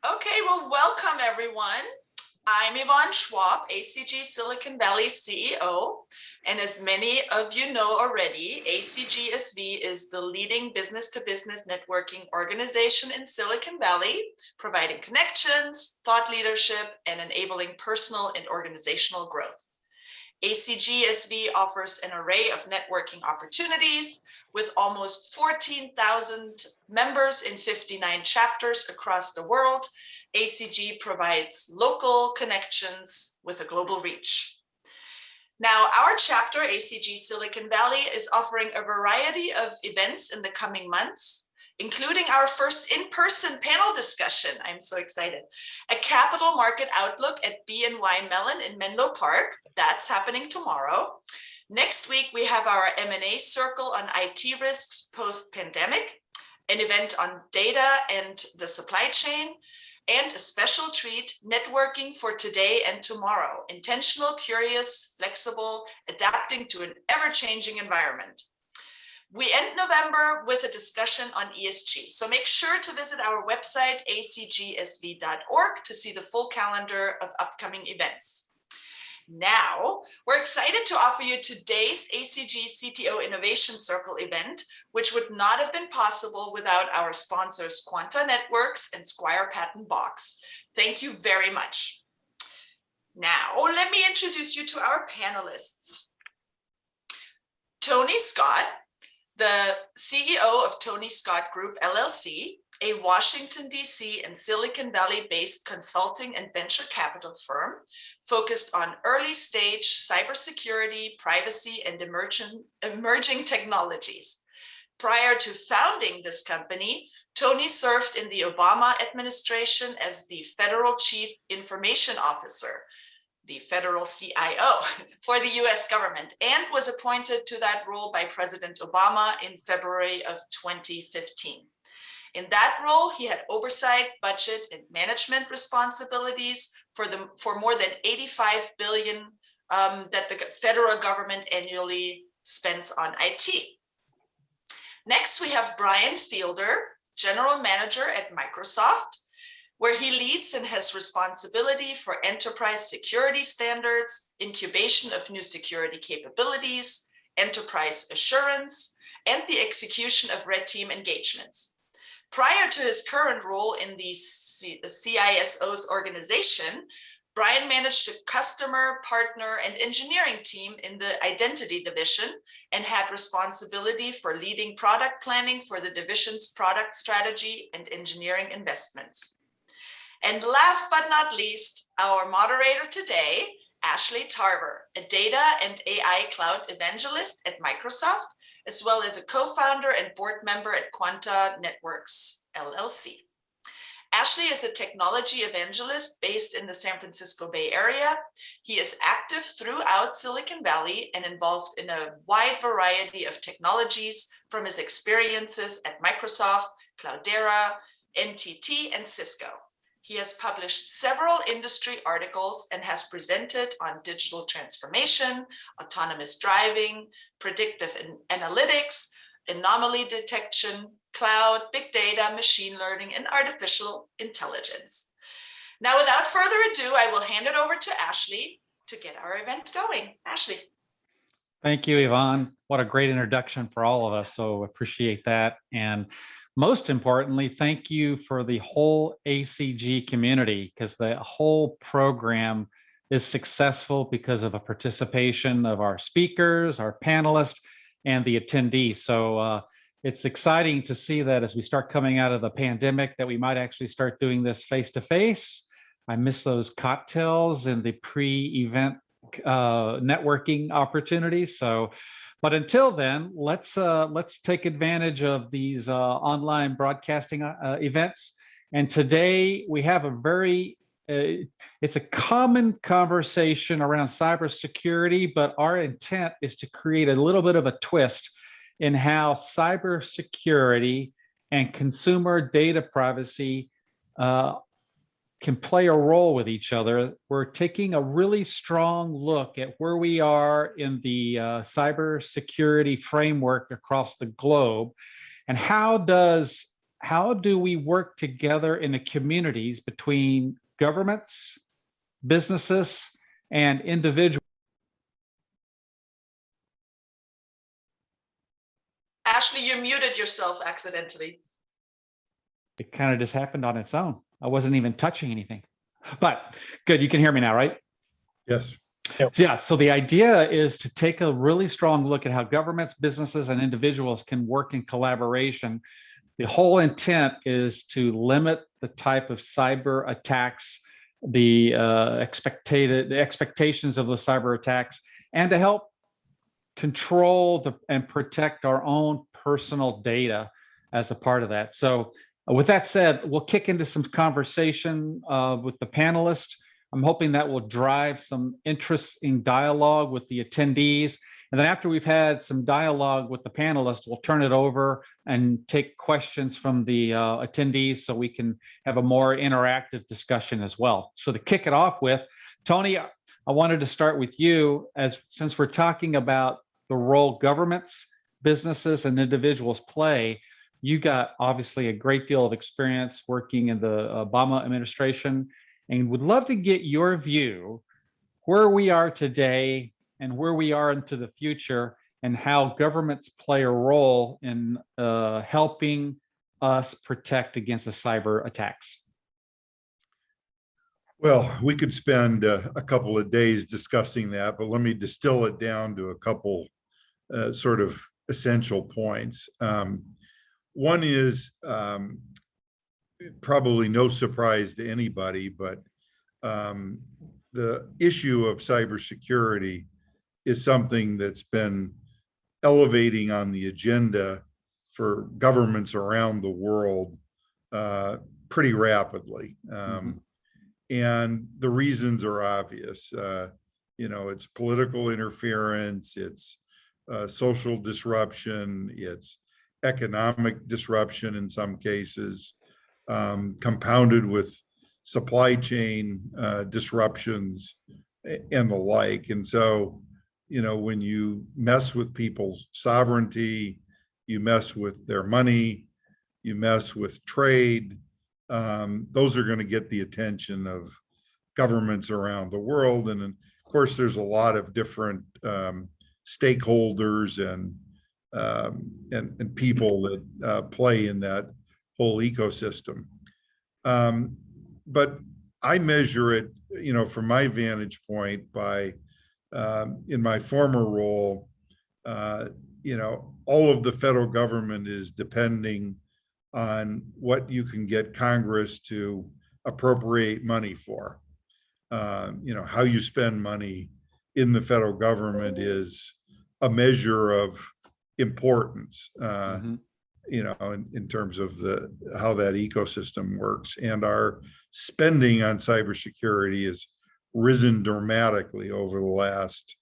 Okay, well, welcome everyone. I'm Yvonne Schwab, ACG Silicon Valley CEO. And as many of you know already, ACGSV is the leading business-to-business networking organization in Silicon Valley, providing connections, thought leadership, and enabling personal and organizational growth. ACGSV offers an array of networking opportunities with almost 14,000 members in 59 chapters across the world. ACG provides local connections with a global reach. Now, our chapter, ACG Silicon Valley, is offering a variety of events in the coming months, including our first in-person panel discussion. I'm so excited. A capital market outlook at BNY Mellon in Menlo Park. That's happening tomorrow. Next week, we have our M&A circle on IT risks post-pandemic, an event on data and the supply chain, and a special treat, networking for today and tomorrow. Intentional, curious, flexible, adapting to an ever-changing environment. We end November with a discussion on ESG. So make sure to visit our website, acgsv.org, to see the full calendar of upcoming events. Now, we're excited to offer you today's ACG CTO Innovation Circle event, which would not have been possible without our sponsors, Quanta Networks and Squire Patton Box. Thank you very much. Now, let me introduce you to our panelists. Tony Scott, the CEO of Tony Scott Group, LLC, a Washington, D.C. and Silicon Valley-based consulting and venture capital firm focused on early-stage cybersecurity, privacy, and emerging technologies. Prior to founding this company, Tony served in the Obama administration as the Federal Chief Information Officer, the federal CIO for the US government, and was appointed to that role by President Obama in February of 2015. In that role, he had oversight, budget, and management responsibilities for more than 85 billion that the federal government annually spends on IT. Next, we have Brian Fielder, General Manager at Microsoft, where he leads and has responsibility for enterprise security standards, incubation of new security capabilities, enterprise assurance, and the execution of red team engagements. Prior to his current role in the CISO's organization, Brian managed a customer, partner, and engineering team in the identity division and had responsibility for leading product planning for the division's product strategy and engineering investments. And last but not least, our moderator today, Ashley Tarver, a data and AI cloud evangelist at Microsoft, as well as a co-founder and board member at Quanta Networks, LLC. Ashley is a technology evangelist based in the San Francisco Bay Area. He is active throughout Silicon Valley and involved in a wide variety of technologies from his experiences at Microsoft, Cloudera, NTT, and Cisco. He has published several industry articles and has presented on digital transformation, autonomous driving, predictive analytics, anomaly detection, cloud, big data, machine learning, and artificial intelligence. Now, without further ado, I will hand it over to Ashley to get our event going. Ashley. Thank you, Yvonne. What a great introduction for all of us. So appreciate that. And most importantly, thank you for the whole ACG community, because the whole program is successful because of the participation of our speakers, our panelists, and the attendees. So it's exciting to see that as we start coming out of the pandemic, that we might actually start doing this face-to-face. I miss those cocktails and the pre-event networking opportunities. But until then, let's take advantage of these online broadcasting events. And today we have a very, it's a common conversation around cybersecurity, but our intent is to create a little bit of a twist in how cybersecurity and consumer data privacy can play a role with each other. We're taking a really strong look at where we are in the cybersecurity framework across the globe, and how does how do we work together in the communities between governments, businesses, and individuals? Ashley, you muted yourself accidentally. It kind of just happened on its own. I wasn't even touching anything. But good, you can hear me now, right? Yes. Yeah, so the idea is to take a really strong look at how governments, businesses, and individuals can work in collaboration. The whole intent is to limit the type of cyber attacks, the expectations of the cyber attacks, and to help control and protect our own personal data as a part of that. So with that said, we'll kick into some conversation with the panelists. I'm hoping that will drive some interesting dialogue with the attendees. And then after we've had some dialogue with the panelists, we'll turn it over and take questions from the attendees so we can have a more interactive discussion as well. So to kick it off with, Tony, I wanted to start with you, since we're talking about the role governments, businesses, and individuals play. You got obviously a great deal of experience working in the Obama administration, and would love to get your view where we are today and where we are into the future, and how governments play a role in helping us protect against the cyber attacks. Well, we could spend a couple of days discussing that, but let me distill it down to a couple sort of essential points. One is probably no surprise to anybody, but the issue of cybersecurity is something that's been elevating on the agenda for governments around the world pretty rapidly. And the reasons are obvious. It's political interference, it's social disruption, it's economic disruption in some cases, compounded with supply chain disruptions and the like. And so, when you mess with people's sovereignty, you mess with their money, you mess with trade, those are going to get the attention of governments around the world. And of course, there's a lot of different stakeholders and people that play in that whole ecosystem. But I measure it, from my vantage point by, in my former role, all of the federal government is depending on what you can get Congress to appropriate money for. How you spend money in the federal government is a measure of importance, in terms of how that ecosystem works. And our spending on cybersecurity has risen dramatically over the last,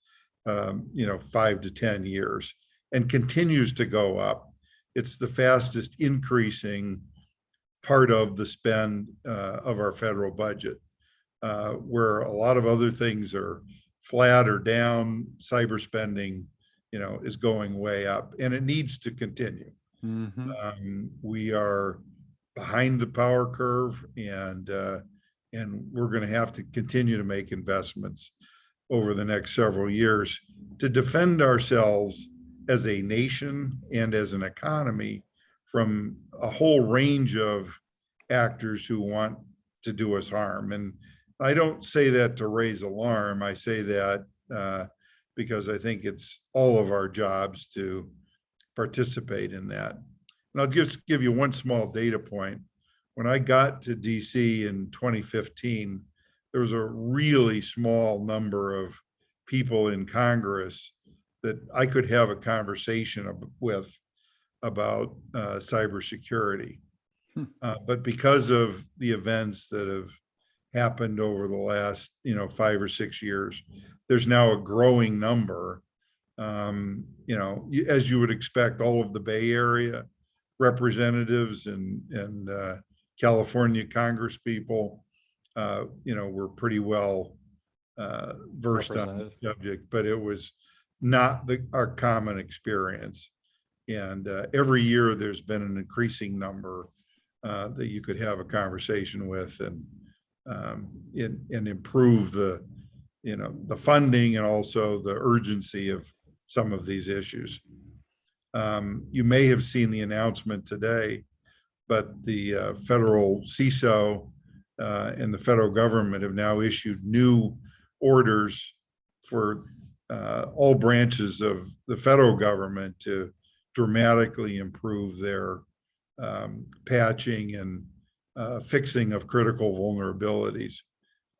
5 to 10 years, and continues to go up. It's the fastest increasing part of the spend of our federal budget, where a lot of other things are flat or down. Cyber spending, is going way up, and it needs to continue. We are behind the power curve, and we're going to have to continue to make investments over the next several years to defend ourselves as a nation and as an economy from a whole range of actors who want to do us harm. And I don't say that to raise alarm. I say that because I think it's all of our jobs to participate in that. And I'll just give you one small data point. When I got to DC in 2015, there was a really small number of people in Congress that I could have a conversation with about cybersecurity. But because of the events that have happened over the last 5 or 6 years, there's now a growing number. As you would expect, all of the Bay Area representatives and California Congress people, were pretty well versed on the subject, but it was not our common experience. And every year there's been an increasing number that you could have a conversation with and improve the, the funding and also the urgency of some of these issues. You may have seen the announcement today, but the federal CISO and the federal government have now issued new orders for all branches of the federal government to dramatically improve their patching and fixing of critical vulnerabilities.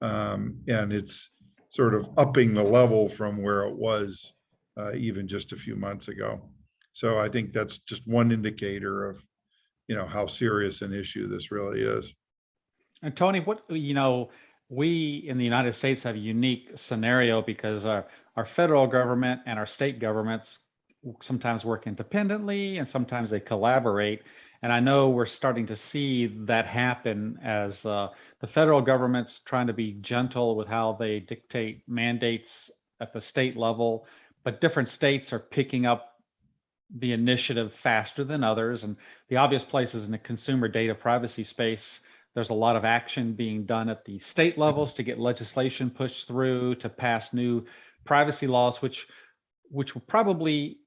And it's sort of upping the level from where it was even just a few months ago. So I think that's just one indicator of, how serious an issue this really is. And Tony, we in the United States have a unique scenario because our federal government and our state governments sometimes work independently and sometimes they collaborate. And I know we're starting to see that happen as the federal government's trying to be gentle with how they dictate mandates at the state level, but different states are picking up the initiative faster than others. And the obvious places in the consumer data privacy space, there's a lot of action being done at the state levels to get legislation pushed through to pass new privacy laws, which will probably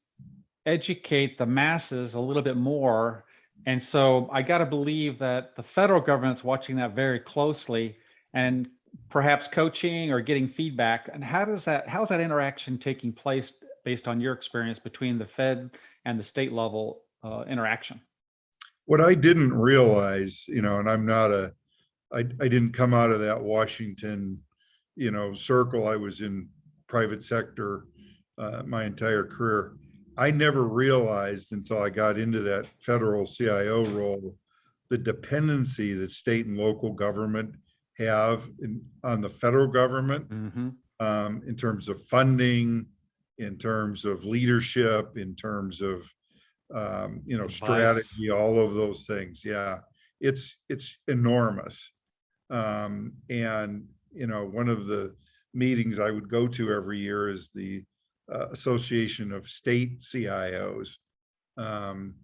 educate the masses a little bit more. And so I got to believe that the federal government's watching that very closely and perhaps coaching or getting feedback. And how's that interaction taking place based on your experience between the Fed and the state level interaction? What I didn't realize, and I didn't come out of that Washington, circle. I was in private sector my entire career. I never realized until I got into that federal CIO role, the dependency that state and local government have on the federal government. In terms of funding, in terms of leadership, in terms of strategy, all of those things. Yeah, it's enormous. And one of the meetings I would go to every year is the Association of State CIOs, and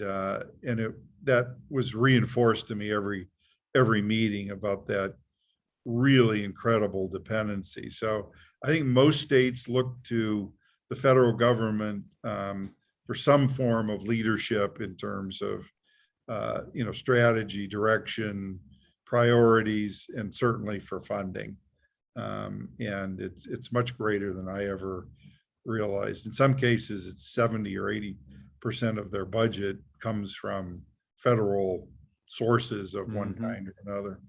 that was reinforced to me every meeting about that really incredible dependency. So I think most states look to the federal government for some form of leadership in terms of strategy, direction, priorities, and certainly for funding. And it's much greater than I ever realized. In some cases, it's 70 or 80% of their budget comes from federal sources of one kind or another.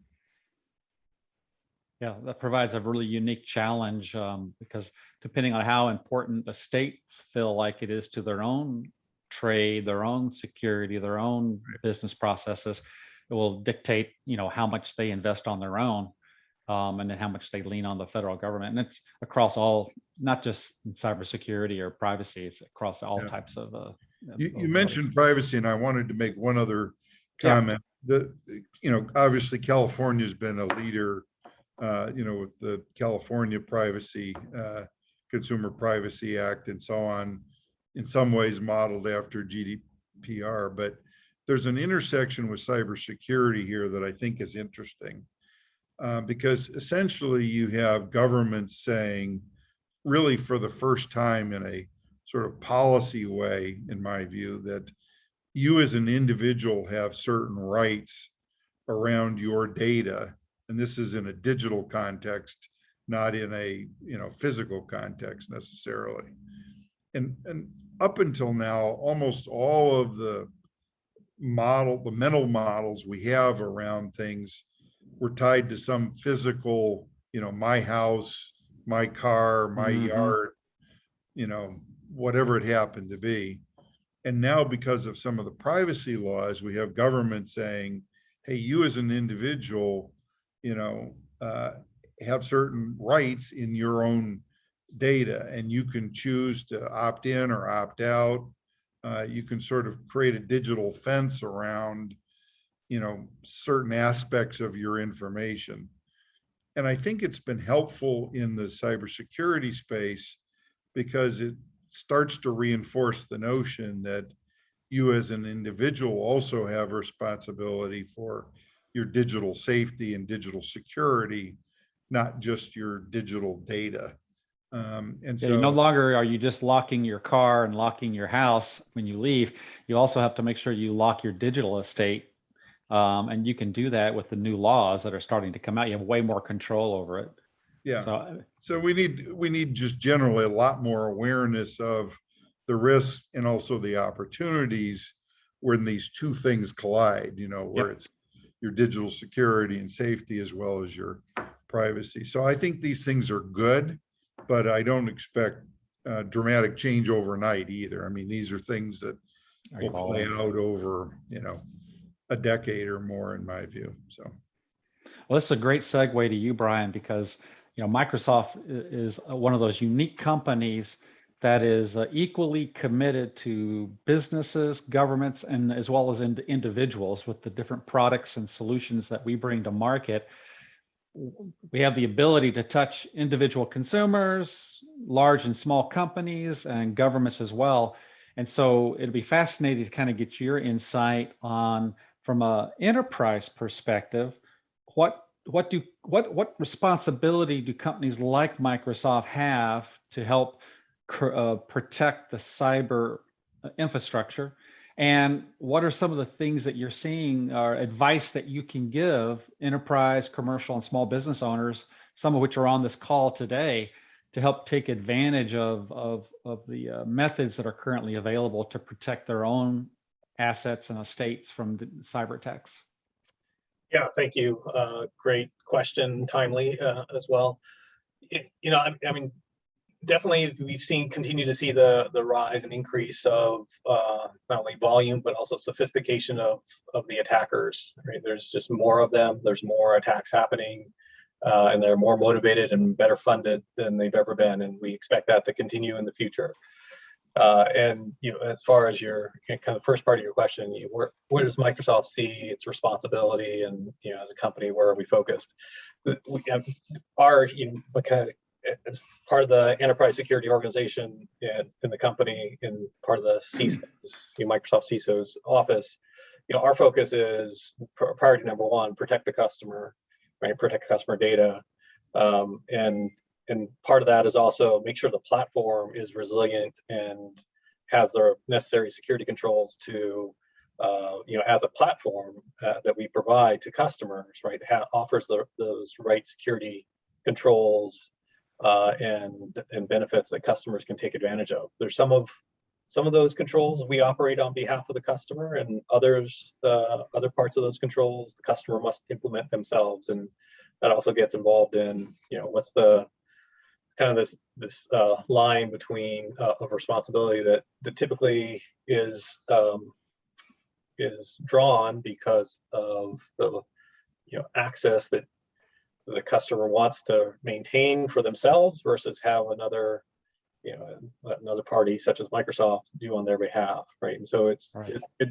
Yeah, that provides a really unique challenge because depending on how important the states feel like it is to their own trade, their own security, their own business processes, it will dictate, how much they invest on their own, and then how much they lean on the federal government. And it's across all, not just in cybersecurity or privacy, it's across all types of. You mentioned privacy, and I wanted to make one other comment. Obviously California has been a leader with the California Privacy, Consumer Privacy Act and so on, in some ways modeled after GDPR, but there's an intersection with cybersecurity here that I think is interesting, because essentially you have governments saying, really for the first time in a sort of policy way, in my view, that you as an individual have certain rights around your data. And this is in a digital context, not in a physical context necessarily. And up until now, almost all of the mental models we have around things were tied to some physical, my house, my car, my yard, whatever it happened to be. And now, because of some of the privacy laws, we have government saying, hey, you as an individual, have certain rights in your own data, and you can choose to opt in or opt out. You can sort of create a digital fence around, certain aspects of your information. And I think it's been helpful in the cybersecurity space because it starts to reinforce the notion that you as an individual also have responsibility for your digital safety and digital security, not just your digital data. And Yeah, no so, longer are you just locking your car and locking your house when you leave. You also have to make sure you lock your digital estate. And you can do that with the new laws that are starting to come out. You have way more control over it. yeah. So So we need just generally a lot more awareness of the risks and also the opportunities when these two things collide, you know, where Yep. it's your digital security and safety as well as your privacy. So I think these things are good, but I don't expect dramatic change overnight either. I mean, these are things that will play out over, you know, a decade or more, in my view. So, well, this is a great segue to you, Brian, because you know Microsoft is one of those unique companies that is equally committed to businesses, governments, and as well as individuals with the different products and solutions that we bring to market. We have the ability to touch individual consumers, large and small companies, and governments as well. And so it'd be fascinating to kind of get your insight on, from an enterprise perspective, what responsibility do companies like Microsoft have to help protect the cyber infrastructure? And what are some of the things that you're seeing or advice that you can give enterprise, commercial, and small business owners, some of which are on this call today, to help take advantage of the methods that are currently available to protect their own assets and estates from the cyber attacks? Yeah, thank you. Great question, timely as well. You know, I mean, definitely we've continue to see the rise and increase of not only volume but also sophistication of the attackers. Right? There's just more of them. There's more attacks happening, and they're more motivated and better funded than they've ever been. And we expect that to continue in the future. And you know, as far as your kind of first part of your question, where does Microsoft see its responsibility, and you know, as a company, where are we focused? We have our because as part of the enterprise security organization in the company, and part of the CISO's, Microsoft CISO's office, our focus is priority number one: protect the customer, right? Protect customer data, and part of that is also make sure the platform is resilient and has the necessary security controls to, as a platform that we provide to customers, right, offers those right security controls and benefits that customers can take advantage of. There's some of those controls we operate on behalf of the customer, and other parts of those controls the customer must implement themselves, and that also gets involved in what's the kind of this line between of responsibility that typically is drawn because of the access that the customer wants to maintain for themselves versus have another party such as Microsoft do on their behalf, right? And so it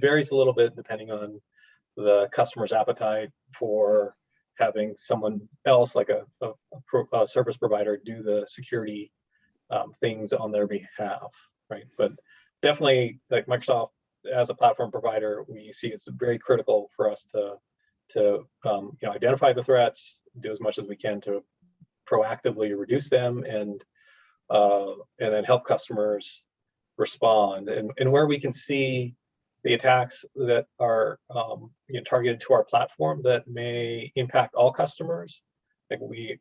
varies a little bit depending on the customer's appetite for having someone else like a service provider do the security things on their behalf, right? But definitely, like Microsoft as a platform provider, we see it's very critical for us to identify the threats, do as much as we can to proactively reduce them, and then help customers respond. And where we can see the attacks that are targeted to our platform that may impact all customers, like we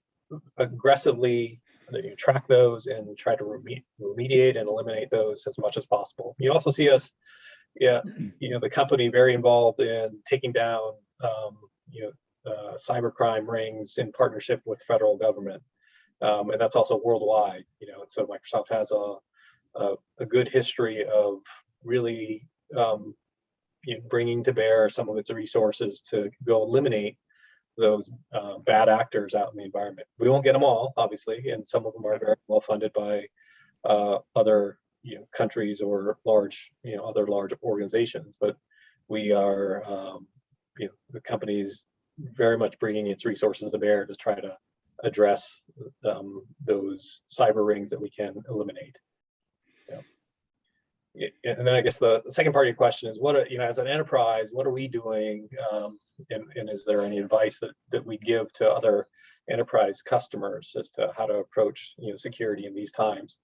aggressively track those and try to remediate and eliminate those as much as possible. You also see us, the company very involved in taking down cybercrime rings in partnership with federal government, and that's also worldwide. And so Microsoft has a good history of really bringing to bear some of its resources to go eliminate those bad actors out in the environment. We won't get them all, obviously, and some of them are very well funded by other countries or other large organizations. But we are, the company's very much bringing its resources to bear to try to address those cyber rings that we can eliminate. And then I guess the second part of your question is, what, as an enterprise, what are we doing? And is there any advice that we give to other enterprise customers as to how to approach, security in these times?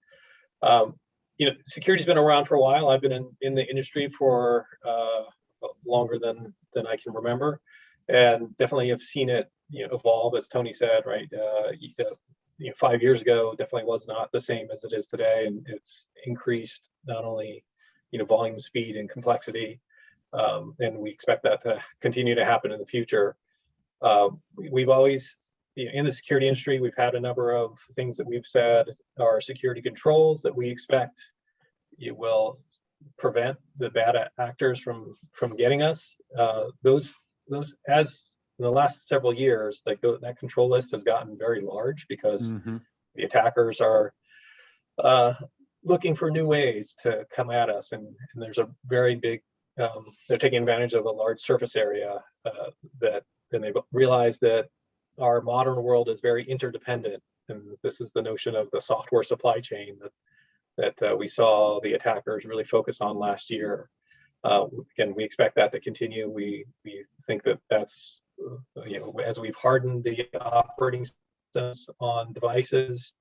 Security's been around for a while. I've been in the industry for longer than I can remember, and definitely have seen it, evolve, as Tony said, right? 5 years ago definitely was not the same as it is today, and it's increased not only volume, speed, and complexity, and we expect that to continue to happen in the future. We've always, in the security industry, we've had a number of things that we've said are security controls that we expect it will prevent the bad actors from getting us. Those as in the last several years, like that control list has gotten very large because the attackers are looking for new ways to come at us, and there's a very big, they're taking advantage of a large surface area and they've realized that our modern world is very interdependent, and this is the notion of the software supply chain that we saw the attackers really focus on last year. And we expect that to continue. We think that that's, as we've hardened the operating systems on devices,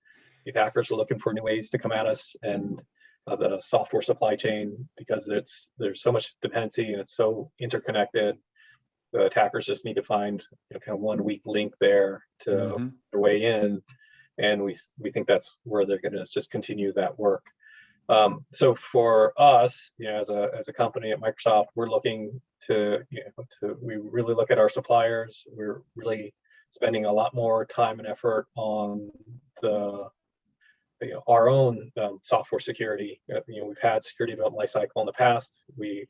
the attackers are looking for new ways to come at us, and the software supply chain, because there's so much dependency and it's so interconnected, the attackers just need to find kind of one weak link there to weigh in, and we think that's where they're going to just continue that work. So for us, as a company at Microsoft, we're looking to we really look at our suppliers. We're really spending a lot more time and effort on our own software security. We've had security development lifecycle in the past. We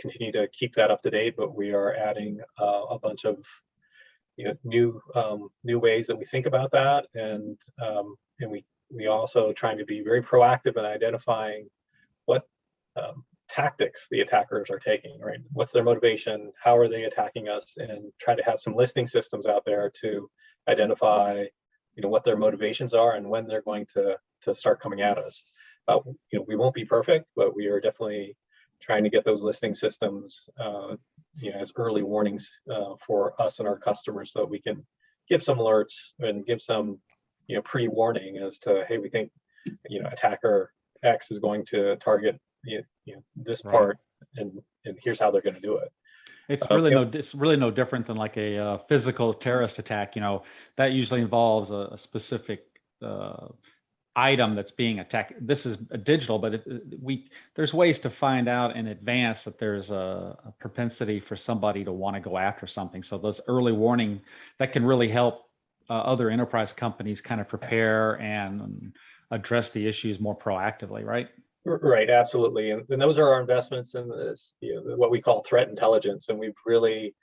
continue to keep that up to date, but we are adding a bunch of new ways that we think about that, and we also trying to be very proactive in identifying what tactics the attackers are taking, right? What's their motivation? How are they attacking us? And try to have some listening systems out there to identify, what their motivations are and when they're going to start coming at us. We won't be perfect, but we are definitely trying to get those listening systems, as early warnings for us and our customers, so that we can give some alerts and give some, pre-warning as to, hey, we think, attacker X is going to target this part, and here's how they're going to do it. It's really no different than like a physical terrorist attack. That usually involves a specific item that's being attacked. This is a digital, but there's ways to find out in advance that there's a propensity for somebody to want to go after something. So those early warning that can really help other enterprise companies kind of prepare and address the issues more proactively, right? Right, absolutely. And those are our investments in this, what we call threat intelligence. And we've really,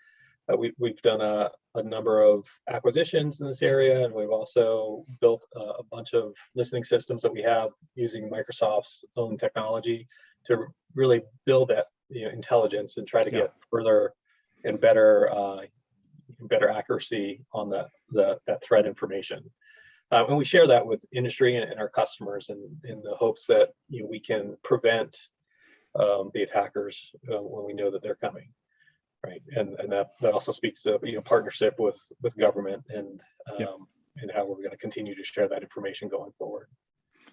we've done a number of acquisitions in this area, and we've also built a bunch of listening systems that we have using Microsoft's own technology to really build that intelligence and try to get further and better accuracy on that threat information. And we share that with industry and our customers, and in the hopes that we can prevent the attackers when we know that they're coming, right? And that also speaks to partnership with government and how we're going to continue to share that information going forward.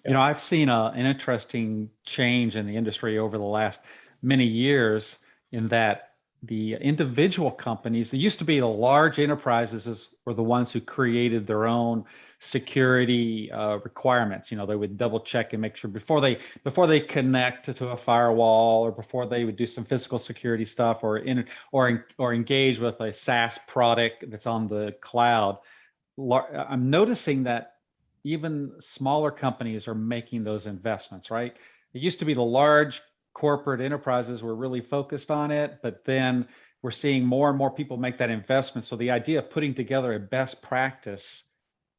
I've seen an interesting change in the industry over the last many years, in that the individual companies, it used to be the large enterprises were the ones who created their own security requirements. They would double check and make sure before they connect to a firewall, or before they would do some physical security stuff, or engage with a SaaS product that's on the cloud. I'm noticing that even smaller companies are making those investments, right? It used to be the large corporate enterprises were really focused on it, but then we're seeing more and more people make that investment. So the idea of putting together a best practice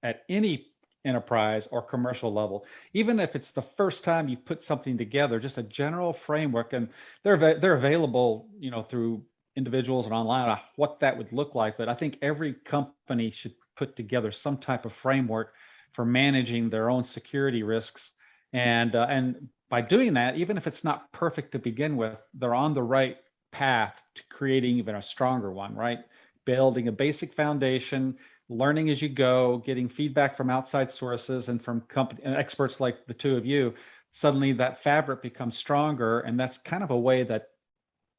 at any enterprise or commercial level, even if it's the first time you put something together, just a general framework, and they're available, through individuals and online, what that would look like. But I think every company should put together some type of framework for managing their own security risks, and by doing that, even if it's not perfect to begin with, they're on the right path to creating even a stronger one, right? Building a basic foundation, learning as you go, getting feedback from outside sources and from company and experts like the two of you. Suddenly that fabric becomes stronger, and that's kind of a way that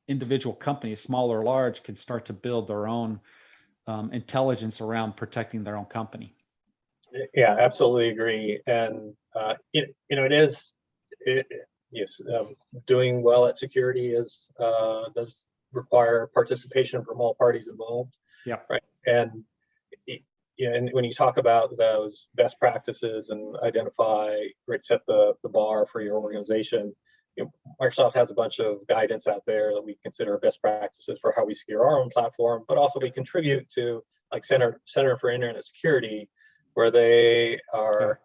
individual companies, small or large, can start to build their own intelligence around protecting their own company. Yeah, absolutely agree. And yes, doing well at security does require participation from all parties involved. Yeah. Right. And and when you talk about those best practices and identify, right, set the bar for your organization, Microsoft has a bunch of guidance out there that we consider best practices for how we secure our own platform, but also we contribute to like Center for Internet Security, where they are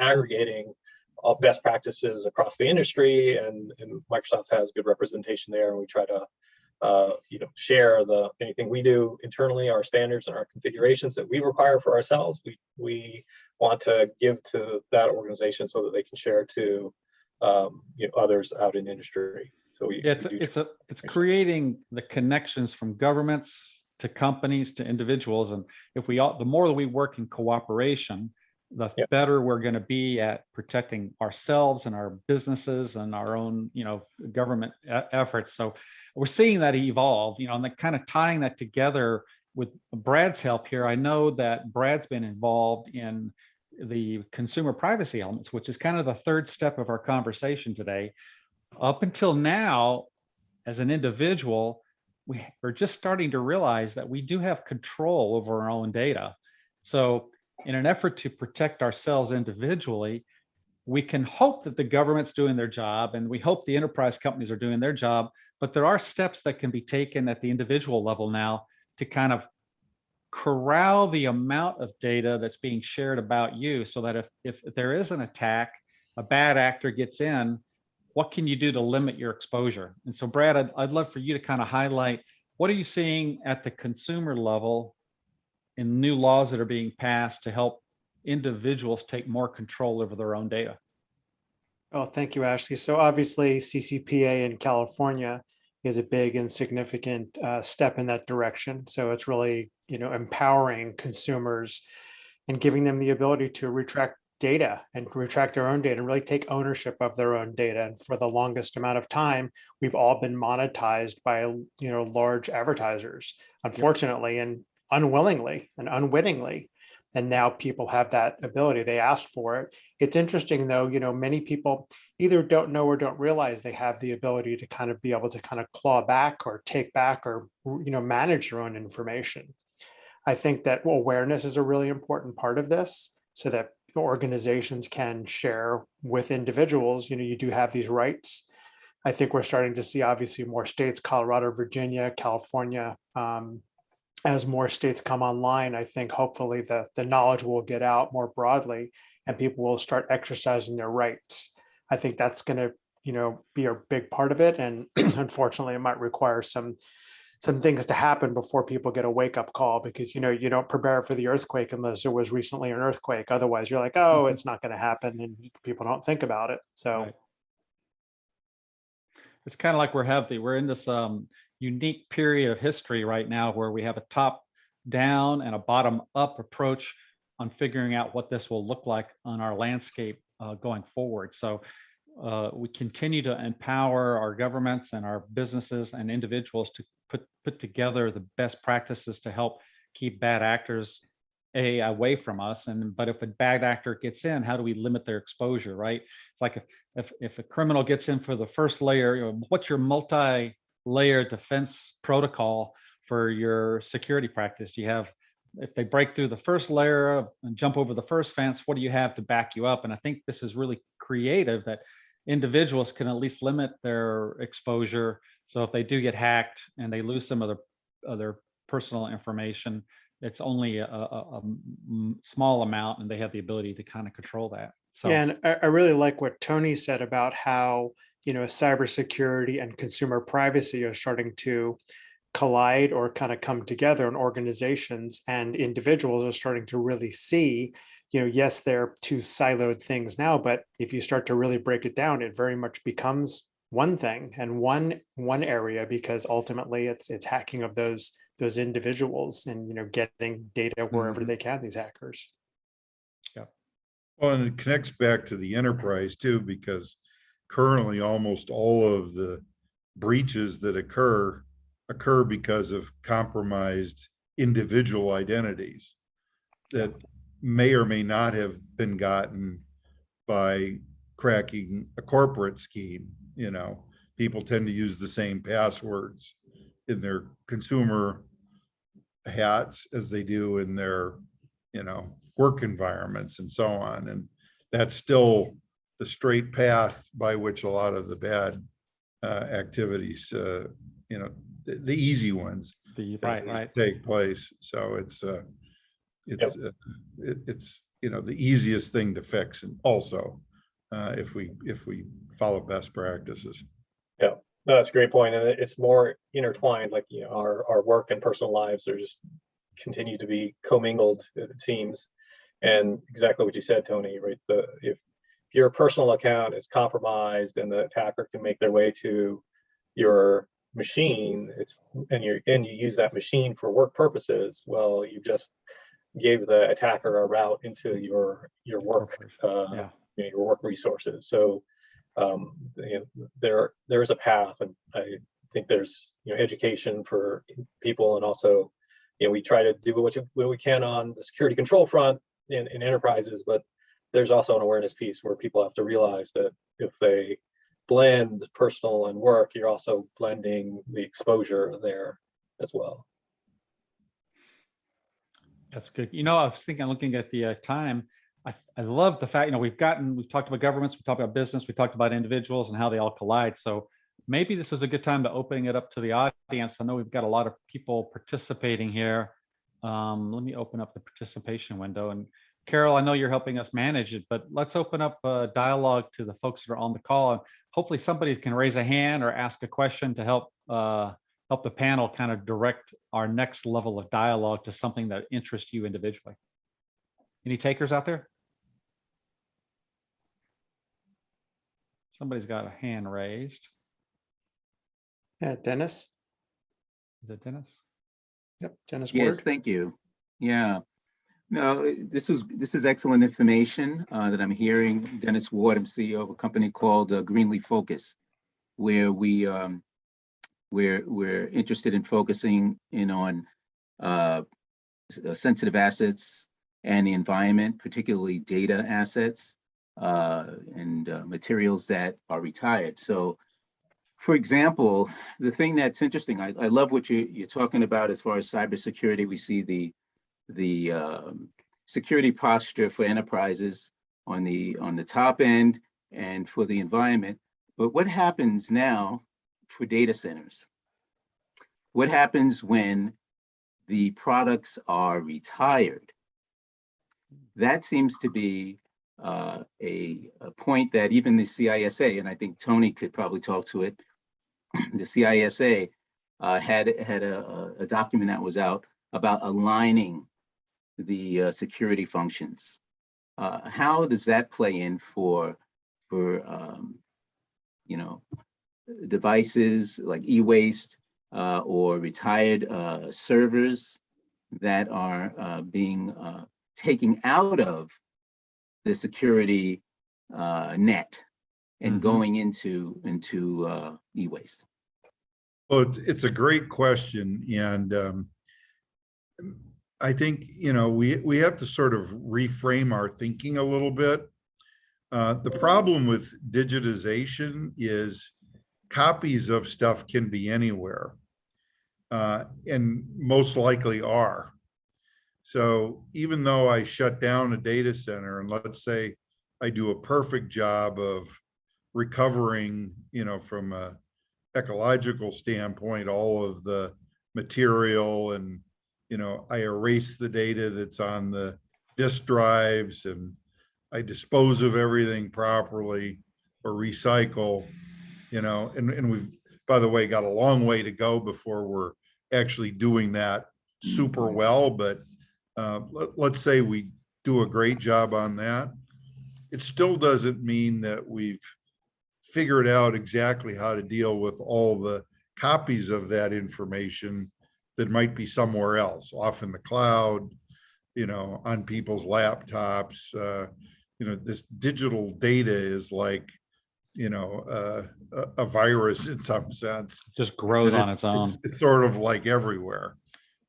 aggregating all best practices across the industry, and Microsoft has good representation there, and we try to share anything we do internally, our standards and our configurations that we require for ourselves. We want to give to that organization so that they can share to others out in industry. So it's creating the connections from governments to companies to individuals, and the more that we work in cooperation, the better we're going to be at protecting ourselves and our businesses and our own government efforts. So we're seeing that evolve, and then kind of tying that together with Brad's help here. I know that Brad's been involved in the consumer privacy elements, which is kind of the third step of our conversation today. Up until now, as an individual, we're just starting to realize that we do have control over our own data. So in an effort to protect ourselves individually, we can hope that the government's doing their job, and we hope the enterprise companies are doing their job, but there are steps that can be taken at the individual level now to kind of corral the amount of data that's being shared about you, so that if there is an attack, a bad actor gets in, what can you do to limit your exposure? And so Brad, I'd love for you to kind of highlight, what are you seeing at the consumer level in new laws that are being passed to help individuals take more control over their own data? Oh, thank you, Ashley. So obviously CCPA in California is a big and significant step in that direction. So it's really, empowering consumers and giving them the ability to retract data and retract their own data and really take ownership of their own data. And for the longest amount of time, we've all been monetized by, large advertisers, unfortunately, and unwillingly and unwittingly. And now people have that ability. They asked for it. It's interesting, though, many people either don't know or don't realize they have the ability to kind of be able to kind of claw back or take back or, manage their own information. I think that awareness is a really important part of this, so that organizations can share with individuals. You do have these rights. I think we're starting to see, obviously, more states, Colorado, Virginia, California, as more states come online. I think hopefully the knowledge will get out more broadly and people will start exercising their rights. I think that's going to, be a big part of it. And unfortunately, it might require some things to happen before people get a wake-up call, because, you don't prepare for the earthquake unless there was recently an earthquake. Otherwise, you're like, oh, it's not going to happen, and people don't think about it. So right. It's kind of like we're in this unique period of history right now where we have a top down and a bottom up approach on figuring out what this will look like on our landscape going forward. So we continue to empower our governments and our businesses and individuals to put together the best practices to help keep bad actors away from us. But if a bad actor gets in, how do we limit their exposure, right? It's like if a criminal gets in for the first layer, what's your multi-layer defense protocol for your security practice? You have, if they break through the first layer and jump over the first fence, what do you have to back you up? And I think this is really creative, that individuals can at least limit their exposure. So if they do get hacked and they lose some of their personal information, it's only a small amount, and they have the ability to kind of control that. So, yeah, and I really like what Tony said about how, cybersecurity and consumer privacy are starting to collide or kind of come together, and organizations and individuals are starting to really see yes, they're two siloed things now, but if you start to really break it down, it very much becomes one thing and one area, because ultimately it's hacking of those individuals and getting data wherever they can, these hackers. Well, and it connects back to the enterprise too, because currently almost all of the breaches that occur because of compromised individual identities that may or may not have been gotten by cracking a corporate scheme. People tend to use the same passwords in their consumer hats as they do in their work environments and so on. And that's still the straight path by which a lot of the bad activities, the easy ones right. take place. So it's the easiest thing to fix, and also if we follow best practices. Yeah, no, that's a great point, and it's more intertwined. Like our work and personal lives are just continue to be commingled, it seems. And exactly what you said, Tony, right? If your personal account is compromised and the attacker can make their way to your machine, and you use that machine for work purposes, well, you just gave the attacker a route into your work your work resources. So there is a path, and I think there's education for people, and also we try to do what we can on the security control front in enterprises, but there's also an awareness piece where people have to realize that if they blend personal and work, you're also blending the exposure there as well. That's good. I was thinking, looking at the time, I love the fact, we've talked about governments, we talked about business, we talked about individuals and how they all collide. So maybe this is a good time to opening it up to the audience. I know we've got a lot of people participating here. Let me open up the participation window. And Carol, I know you're helping us manage it, but let's open up a dialogue to the folks that are on the call. And hopefully somebody can raise a hand or ask a question to help the panel kind of direct our next level of dialogue to something that interests you individually. Any takers out there? Somebody's got a hand raised. Yeah, Dennis. Is it Dennis? Yep, Dennis. Yes, Ward. thank you. Yeah, no, this is excellent information that I'm hearing. Dennis Ward, I'm CEO of a company called Greenleaf Focus, where we're interested in focusing in on sensitive assets and the environment, particularly data assets and materials that are retired. So, for example, the thing that's interesting, I love what you're talking about as far as cybersecurity. We see the security posture for enterprises on the top end and for the environment. But what happens now for data centers? What happens when the products are retired? That seems to be a point that even the CISA, and I think Tony could probably talk to it, the CISA had a document that was out about aligning the security functions. How does that play in for devices like e-waste or retired servers that are being taken out of the security net and going into e-waste? Well, it's a great question, and I think we have to sort of reframe our thinking a little bit. The problem with digitization is copies of stuff can be anywhere, and most likely are. So even though I shut down a data center, and let's say I do a perfect job of recovering, from a ecological standpoint, all of the material, and I erase the data that's on the disk drives, and I dispose of everything properly or recycle, and we've, by the way, got a long way to go before we're actually doing that super well. But let's say we do a great job on that. It still doesn't mean that we've figured out exactly how to deal with all the copies of that information that might be somewhere else, off in the cloud, on people's laptops. This digital data is like, a virus in some sense. Just grows on its own. It's sort of like everywhere.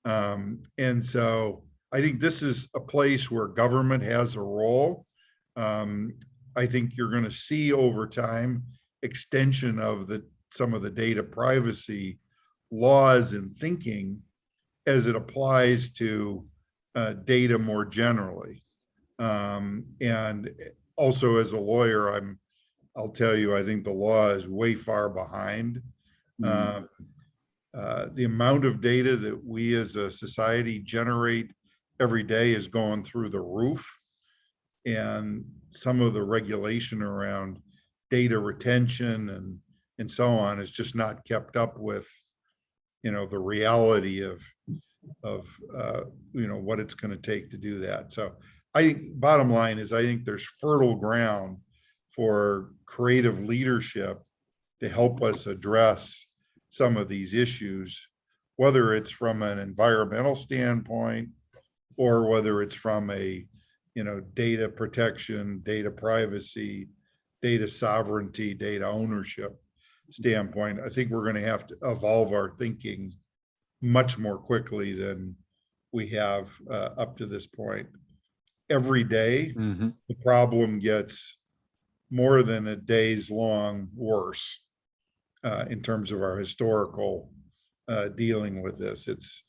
And so I think this is a place where government has a role. I think you're going to see over time extension of some of the data privacy laws and thinking as it applies to data more generally. And also as a lawyer, I'll tell you, I think the law is way far behind. The amount of data that we as a society generate every day is going through the roof. And some of the regulation around data retention and so on is just not kept up with, the reality of what it's going to take to do that. So bottom line is, I think there's fertile ground for creative leadership to help us address some of these issues, whether it's from an environmental standpoint or whether it's from a data protection, data privacy, data sovereignty, data ownership standpoint. I think we're going to have to evolve our thinking much more quickly than we have up to this point. Every day, the problem gets more than a day's long worse in terms of our historical dealing with this. It's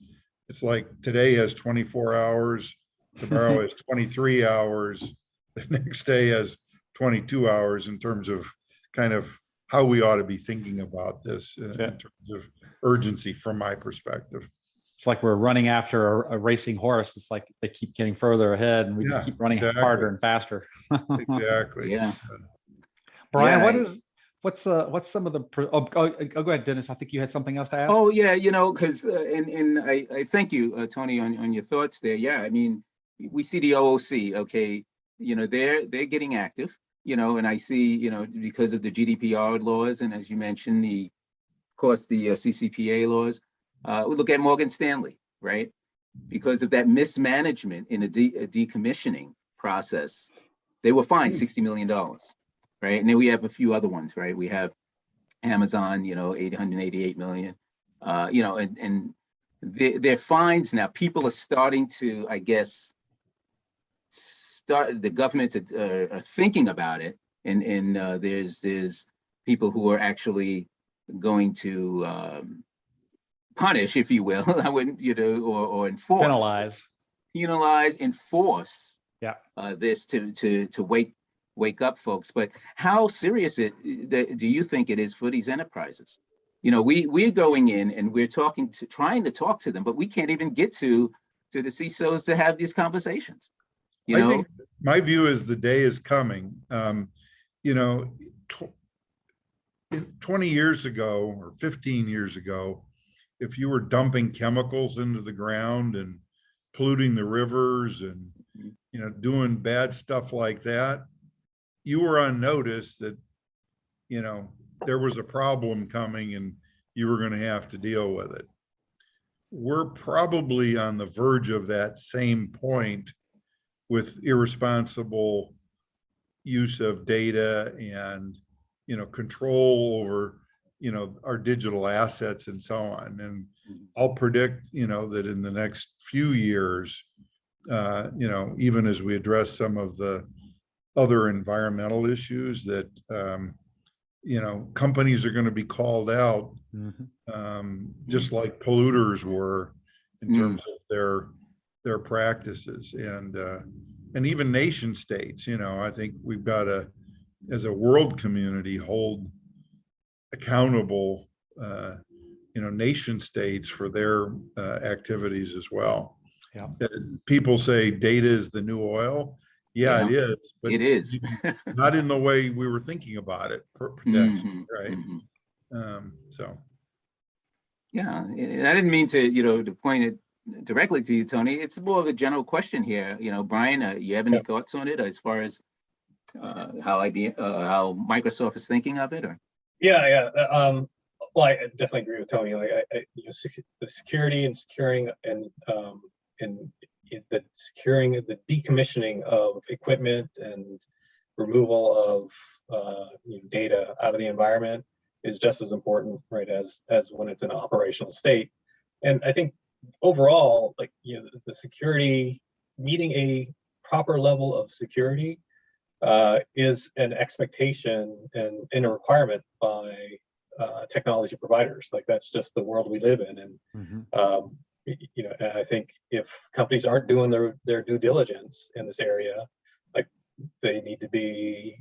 like today has 24 hours, tomorrow has 23 hours, the next day has 22 hours in terms of kind of how we ought to be thinking about this in terms of urgency from my perspective. It's like we're running after a racing horse. It's like they keep getting further ahead and we just keep running harder and faster. Exactly. Yeah. Brian, what's some of the, go ahead, Dennis. I think you had something else to ask. Oh yeah, because and I thank you, Tony, on your thoughts there. Yeah, I mean, we see the OOC, okay, they're getting active, and I see, because of the GDPR laws, and as you mentioned, of course, the CCPA laws. We look at Morgan Stanley, right? Because of that mismanagement in a decommissioning process, they were fined $60 million, right? And then we have a few other ones, right? We have Amazon, $888 million, and their fines now. People are starting to, I guess, the governments are thinking about it, and there's people who are actually going to punish, if you will. I wouldn't, or enforce, penalize, enforce. Yeah. This to wake up folks. But how serious do you think it is for these enterprises? We're going in and we're trying to talk to them, but we can't even get to the CISOs to have these conversations. I think my view is the day is coming. 20 years ago or 15 years ago, if you were dumping chemicals into the ground and polluting the rivers and doing bad stuff like that, you were on notice that there was a problem coming and you were going to have to deal with it. We're probably on the verge of that same point with irresponsible use of data and control over our digital assets and so on. And I'll predict that in the next few years, even as we address some of the other environmental issues, that companies are going to be called out, just like polluters were in terms of their practices, and even nation states. I think we've got to, as a world community, hold accountable nation states for their activities as well. Yeah. People say data is the new oil. Yeah, it is. But it is. Not in the way we were thinking about it, protection, right? So. Yeah, and I didn't mean to, to point it directly to you, Tony. It's more of a general question here. You know, Brian, you have any thoughts on it as far as how Microsoft is thinking of it, or? Yeah. Well, I definitely agree with Tony. Like, the security and securing and the securing the decommissioning of equipment and removal of data out of the environment is just as important, right, as when it's in an operational state. And I think overall, like, the security, meeting a proper level of security is an expectation and a requirement by technology providers. Like, that's just the world we live in. And and I think if companies aren't doing their due diligence in this area, like, they need to be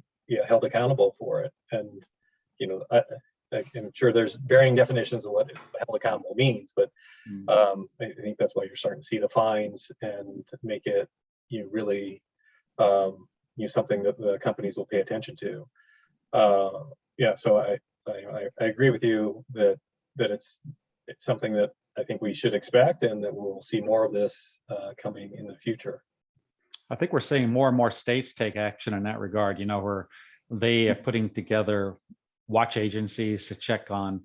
held accountable for it. And I'm sure there's varying definitions of what held accountable means, but I think that's why you're starting to see the fines and make it really something that the companies will pay attention to. So I agree with you that it's something that I think we should expect, and that we'll see more of this coming in the future. I think we're seeing more and more states take action in that regard, where they are putting together watch agencies to check on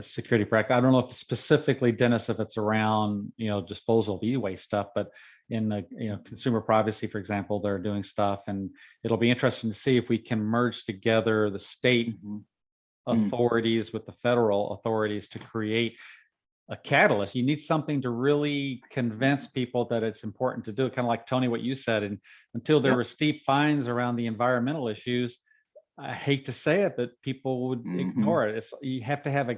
security practice. I don't know if specifically, Dennis, if it's around, disposal of e-waste stuff, but in the consumer privacy, for example, they're doing stuff, and it'll be interesting to see if we can merge together the state authorities with the federal authorities to create a catalyst. You need something to really convince people that it's important to do it. Kind of like, Tony, what you said, and until there were steep fines around the environmental issues, I hate to say it, but people would ignore it. You have to have a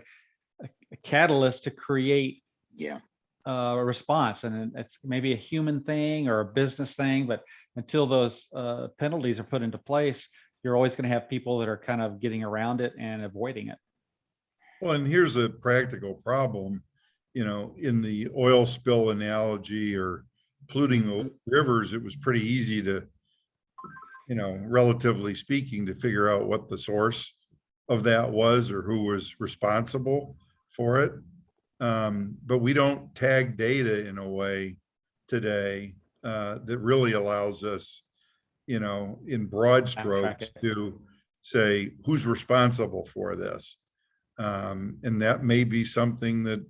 catalyst to create a response, and it's maybe a human thing or a business thing, but until those penalties are put into place, you're always going to have people that are kind of getting around it and avoiding it. Well, and here's a practical problem, in the oil spill analogy or polluting the rivers, it was pretty easy to, relatively speaking, to figure out what the source of that was or who was responsible for it. But we don't tag data in a way today that really allows us, in broad strokes, to say who's responsible for this. And that may be something that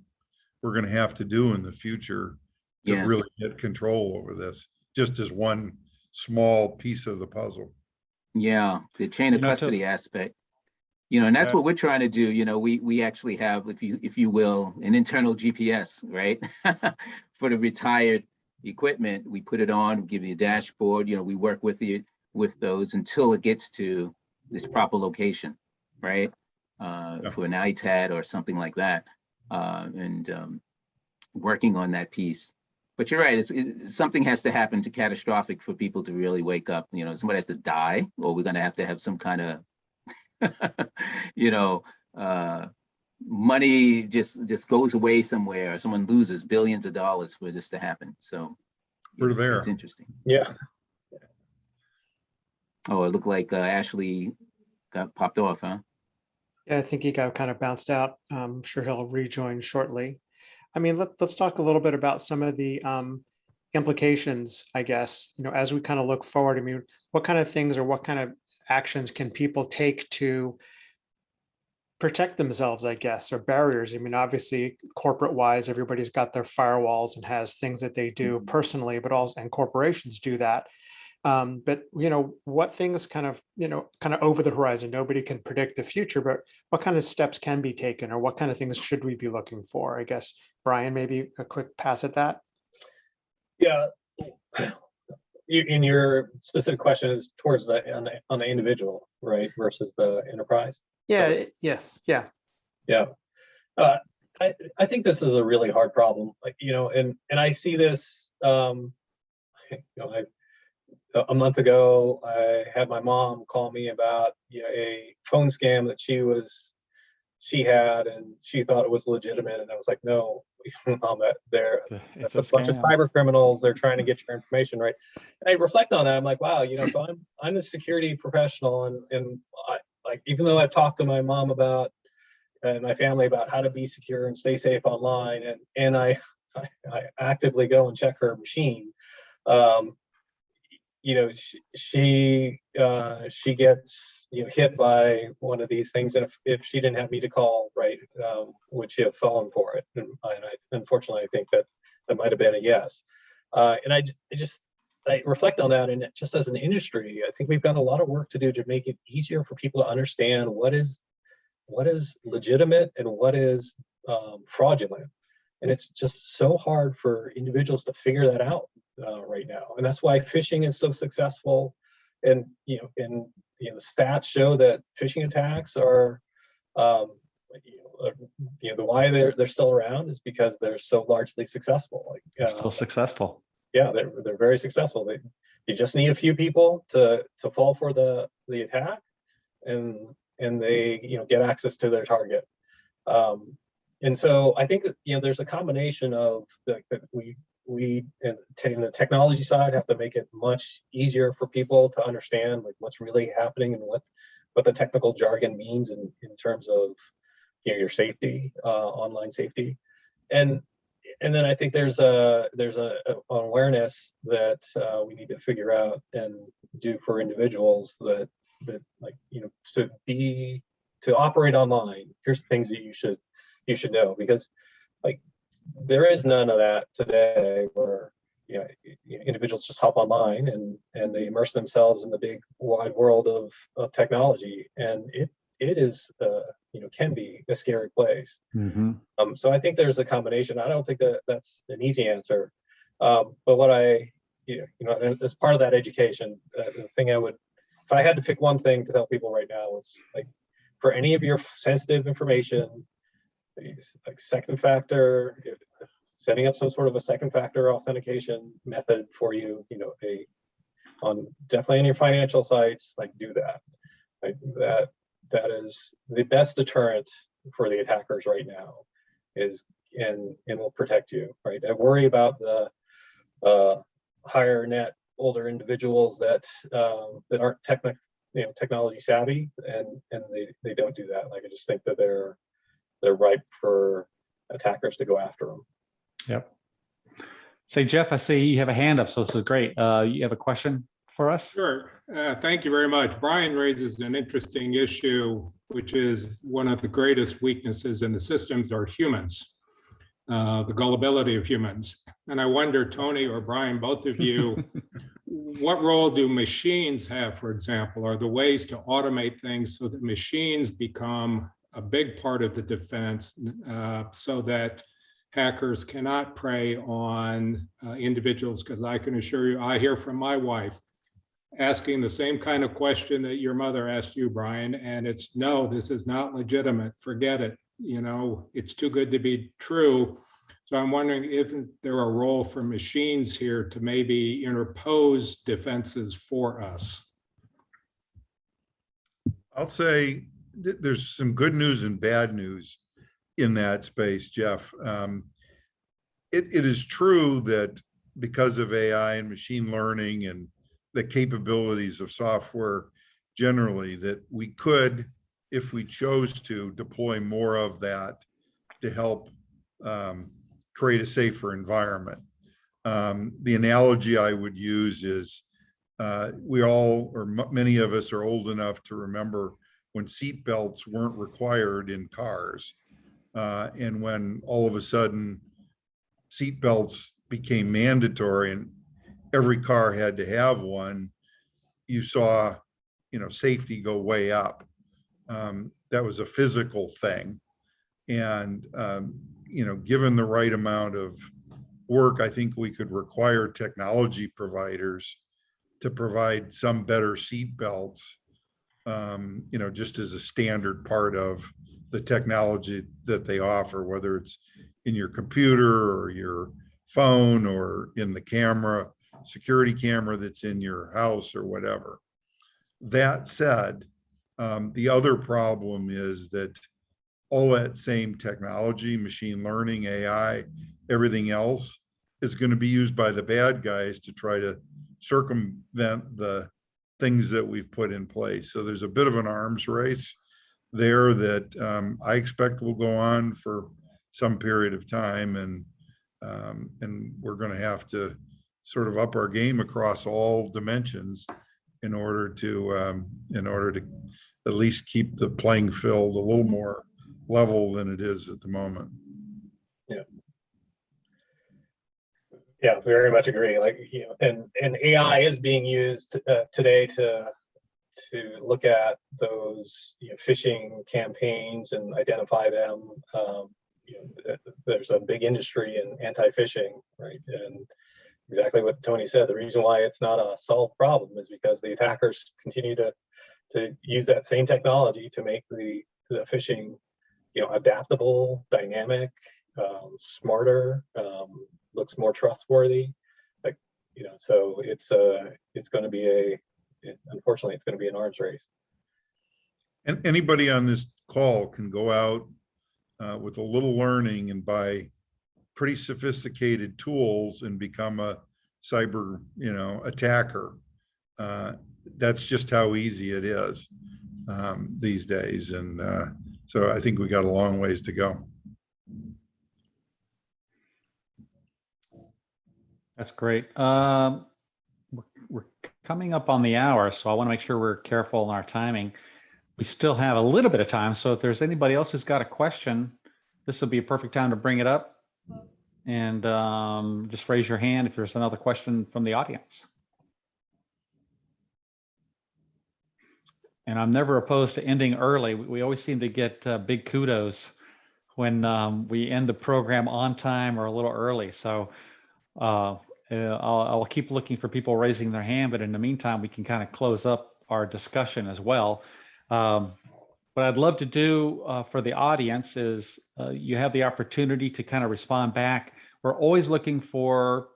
we're going to have to do in the future to really get control over this, just as one small piece of the puzzle. Yeah, the chain of custody aspect. And that's what we're trying to do. We actually have, if you will, an internal GPS, right? For the retired equipment. We put it on, give you a dashboard, we work with those until it gets to this proper location, right? For an ITAD or something like that, and working on that piece. But you're right, something has to happen to catastrophic for people to really wake up. Somebody has to die, or we're going to have some kind of money just goes away somewhere, or someone loses billions of dollars for this to happen. So we're there. It's interesting. Yeah. Oh, it looked like Ashley got popped off, huh? Yeah, I think he got kind of bounced out. I'm sure he'll rejoin shortly. I mean, let's talk a little bit about some of the implications, I guess, as we kind of look forward. I mean, what kind of things or what kind of actions can people take to protect themselves, I guess, or barriers? I mean, obviously, corporate wise, everybody's got their firewalls and has things that they do personally, but also, and corporations do that. But what things kind of over the horizon? Nobody can predict the future, but what kind of steps can be taken, or what kind of things should we be looking for? I guess, Brian, maybe a quick pass at that. Yeah. In your specific question is towards on the individual, right, versus the enterprise. Yeah. So, yes. Yeah. Yeah. I think this is a really hard problem, and I see this. A month ago, I had my mom call me about a phone scam that she had, and she thought it was legitimate, and I was like, no, Mom, that's a bunch of cyber criminals. They're trying to get your information, right? And I reflect on that. I'm like, wow, so I'm a security professional, and even though I've talked to my mom about and my family about how to be secure and stay safe online, and I I actively go and check her machine, you know, she gets, you know, hit by one of these things, and if she didn't have me to call, right, would she have fallen for it? And unfortunately, I think that might have been a yes. And I reflect on that, and just as an industry, I think we've got a lot of work to do to make it easier for people to understand what is legitimate and what is fraudulent. And it's just so hard for individuals to figure that out right now. And that's why phishing is so successful. And the stats show that phishing attacks are, the why they're still around is because they're so largely successful. Like, Still successful. Yeah, they're very successful. You just need a few people to fall for the attack, and they get access to their target. And so I think that there's a combination of that we in the technology side have to make it much easier for people to understand like what's really happening and what the technical jargon means in terms of your safety, online safety, and then I think there's an awareness that we need to figure out and do for individuals that like to operate online. Here's the things that you should know, because like there is none of that today where individuals just hop online and they immerse themselves in the big wide world of technology, and it is can be a scary place. Mm-hmm. So I think there's a combination. I don't think that's an easy answer, but what I as part of that education, the thing I would, if I had to pick one thing to tell people right now, it's like for any of your sensitive information, like second factor, setting up some sort of a second factor authentication method for you, definitely on your financial sites, like do that. Like that is the best deterrent for the attackers right now, and will protect you, right? I worry about the higher net older individuals that aren't technology savvy, and they don't do that. Like I just think that they're ripe for attackers to go after them. Yep. Say, Jeff, I see you have a hand up, so this is great. You have a question for us? Sure. Thank you very much. Brian raises an interesting issue, which is one of the greatest weaknesses in the systems are humans, the gullibility of humans. And I wonder, Tony or Brian, both of you, what role do machines have, for example? Are there ways to automate things so that machines become a big part of the defense, so that hackers cannot prey on individuals? Because I can assure you, I hear from my wife asking the same kind of question that your mother asked you, Brian, and it's, no, this is not legitimate, forget it. It's too good to be true. So I'm wondering if there are a role for machines here to maybe interpose defenses for us. I'll say there's some good news and bad news in that space, Jeff. It is true that because of AI and machine learning and the capabilities of software generally, that we could, if we chose to, deploy more of that to help create a safer environment. The analogy I would use is we all, or many of us, are old enough to remember when seatbelts weren't required in cars. And when all of a sudden seatbelts became mandatory and every car had to have one, you saw, safety go way up. That was a physical thing. And, given the right amount of work, I think we could require technology providers to provide some better seatbelts, just as a standard part of the technology that they offer, whether it's in your computer or your phone or in the security camera that's in your house or whatever. That said, the other problem is that all that same technology, machine learning, AI, everything else, is going to be used by the bad guys to try to circumvent the things that we've put in place. So there's a bit of an arms race there that I expect will go on for some period of time. And And we're going to have to sort of up our game across all dimensions in order to at least keep the playing field a little more level than it is at the moment. Yeah, very much agree. Like, and AI is being used today to look at those phishing campaigns and identify them. There's a big industry in anti-phishing, right? And exactly what Tony said, the reason why it's not a solved problem is because the attackers continue to use that same technology to make the phishing adaptable, dynamic, smarter, looks more trustworthy. Like, so it's going to be unfortunately it's going to be an arms race. And anybody on this call can go out with a little learning and buy pretty sophisticated tools and become a cyber attacker. That's just how easy it is these days. And so I think we got a long ways to go. That's great. We're coming up on the hour, so I want to make sure we're careful in our timing. We still have a little bit of time, so if there's anybody else who's got a question, this will be a perfect time to bring it up. And just raise your hand if there's another question from the audience. And I'm never opposed to ending early. We always seem to get big kudos when we end the program on time or a little early. So I'll keep looking for people raising their hand, but in the meantime, we can kind of close up our discussion as well. What I'd love to do for the audience is you have the opportunity to kind of respond back. We're always looking for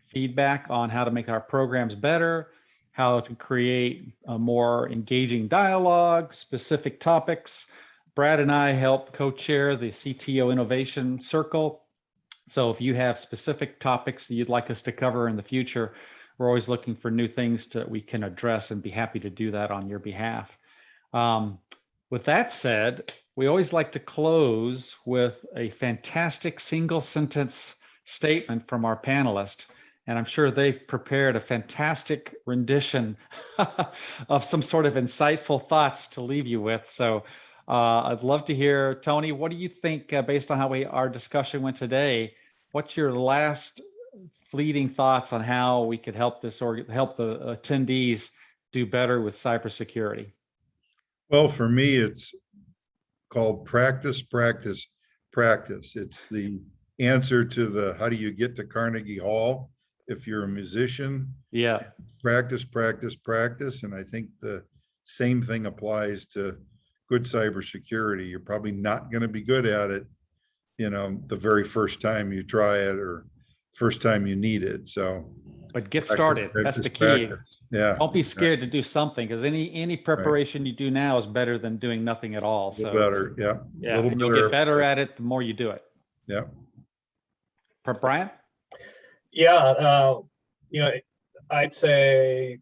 feedback on how to make our programs better, how to create a more engaging dialogue, specific topics. Brad and I help co-chair the CTO Innovation Circle. So if you have specific topics that you'd like us to cover in the future, we're always looking for new things that we can address and be happy to do that on your behalf. With that said, we always like to close with a fantastic single sentence statement from our panelist. And I'm sure they've prepared a fantastic rendition of some sort of insightful thoughts to leave you with. So I'd love to hear, Tony, what do you think, based on how our discussion went today, what's your last fleeting thoughts on how we could help help the attendees do better with cybersecurity? Well, for me, it's called practice, practice, practice. It's the answer to the how do you get to Carnegie Hall if you're a musician. Yeah. Practice, practice, practice. And I think the same thing applies to good cybersecurity. You're probably not going to be good at it, the very first time you try it or first time you need it. So, but get started. That's the key. Practice. Yeah. Don't be scared to do something, because any preparation you do now is better than doing nothing at all. So better. Yeah. Yeah. And you'll get better at it the more you do it. Yeah. Brian? Yeah. I'd say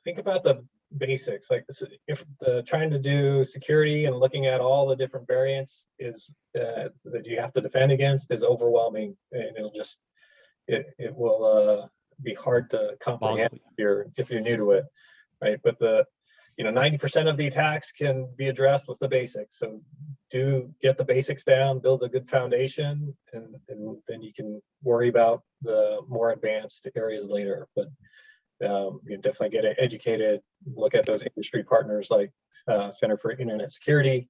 think about the basics. Like if trying to do security and looking at all the different variants is that you have to defend against is overwhelming, and it will be hard to comprehend if you're new to it, right? But 90% of the attacks can be addressed with the basics. So do get the basics down, build a good foundation, and then you can worry about the more advanced areas later. But you definitely get educated, look at those industry partners like Center for Internet Security,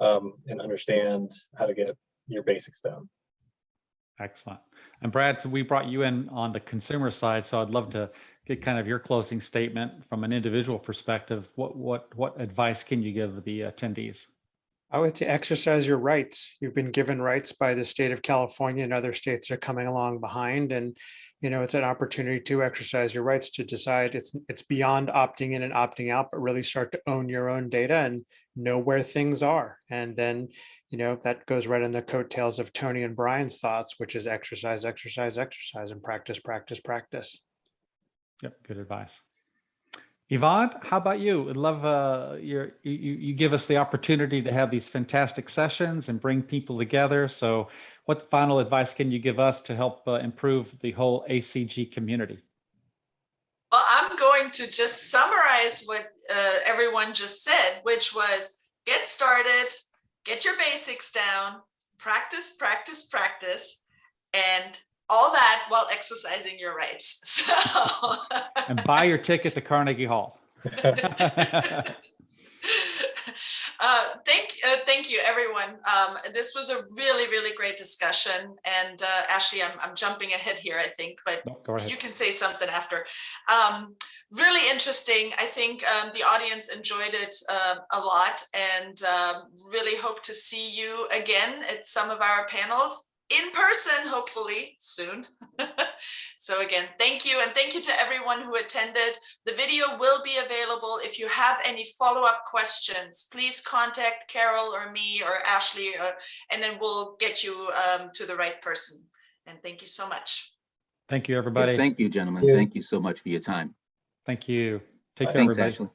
and understand how to get your basics down. Excellent. And Brad, so we brought you in on the consumer side, so I'd love to get kind of your closing statement from an individual perspective. What advice can you give the attendees? I would say exercise your rights. You've been given rights by the state of California, and other states are coming along behind. And it's an opportunity to exercise your rights, to decide it's beyond opting in and opting out, but really start to own your own data and know where things are. And then, that goes right in the coattails of Tony and Brian's thoughts, which is exercise, exercise, exercise, and practice, practice, practice. Yep, good advice. Yvonne, how about you? I'd love you give us the opportunity to have these fantastic sessions and bring people together. So what final advice can you give us to help improve the whole ACG community? Well, I'm going to just summarize what everyone just said, which was get started, get your basics down, practice, practice, practice, and all that while exercising your rights. So And buy your ticket to Carnegie Hall. Thank you, everyone. This was a really, really great discussion. And Ashley, I'm jumping ahead here, I think, but No, go ahead. you can say something after. Really interesting. I think the audience enjoyed it a lot, and really hope to see you again at some of our panels in person, hopefully soon. So again, thank you. And thank you to everyone who attended. The video will be available. If you have any follow-up questions, please contact Carol or me or Ashley, and then we'll get you to the right person. And thank you so much. Thank you, everybody. Thank you, gentlemen. Yeah. Thank you so much for your time. Thank you. Take care, Thanks, everybody. Ashley.